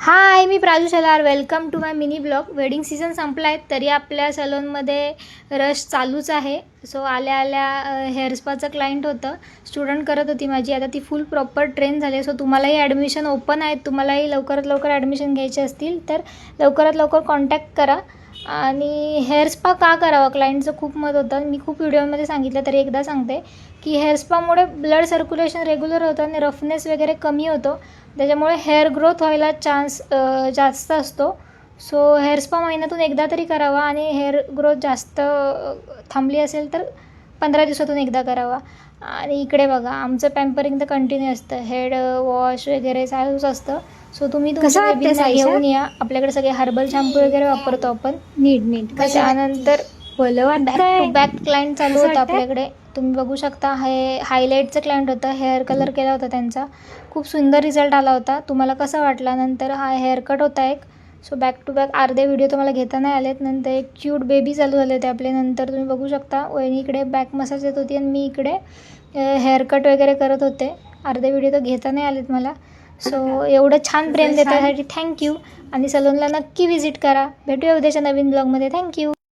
हाय, मी Praju Shelar. Welcome to my mini blog. Wedding season संपला आहे तरी आपल्या सलूनमध्ये रश चालूच आहे. सो आल्या आल्या हेअर स्पाचं क्लायंट होतं, स्टुडंट करत होती माझी. आता ती फुल प्रॉपर ट्रेन झाली. सो तुम्हालाही ॲडमिशन ओपन आहेत, तुम्हालाही लवकरात लवकर ॲडमिशन घ्यायचे असतील तर लवकरात लवकर कॉन्टॅक्ट करा. आणि हेअर स्पा का करावा, क्लायंटचं खूप मत होतं. मी खूप व्हिडिओमध्ये सांगितलं तरी एकदा सांगते की हेअर स्पामुळे ब्लड सर्क्युलेशन रेग्युलर होतं आणि रफनेस वगैरे कमी होतो. त्याच्यामुळे हेअर ग्रोथ व्हायला चान्स जास्त असतो. सो हेअर स्पा महिन्यातून एकदा तरी करावा आणि हेअर ग्रोथ जास्त थांबली असेल तर 15 दिवसातून एकदा करावा. आणि इकडे बघा, आमचं पॅम्परिंग तर कंटिन्यू असतं, हेड वॉश वगैरे चालूच असतं. सो तुम्ही तुमच्या बेबींना घेऊन या. आपल्याकडे सगळे हर्बल शॅम्पू वगैरे वापरतो आपण. नीट त्यानंतर बॅक टू बॅक क्लायंट चालू होतं आपल्याकडे. तुम्ही बघू शकता, हे हायलाईटचं क्लायंट होतं. हेअर कलर केला होता त्यांचा, खूप सुंदर रिझल्ट आला होता. तुम्हाला कसा वाटला? नंतर हा हेअर कट होता एक. सो बॅक टू बॅक अर्धे व्हिडिओ तुम्हाला घेता नाही आलेत. नंतर एक क्यूट बेबी चालू झाले होते आपले. नंतर तुम्ही बघू शकता वहिनी इकडे बॅक मसाज येत होती आणि मी इकडे हेअर कट वगैरे करत होते. अर्धे व्हिडिओ तर घेता नाही आलेत मला. सो एवढं छान प्रेम देण्यासाठी थँक्यू. आणि सलूनला नक्की व्हिजिट करा. भेटूया उद्याच्या नवीन ब्लॉगमध्ये. थँक्यू.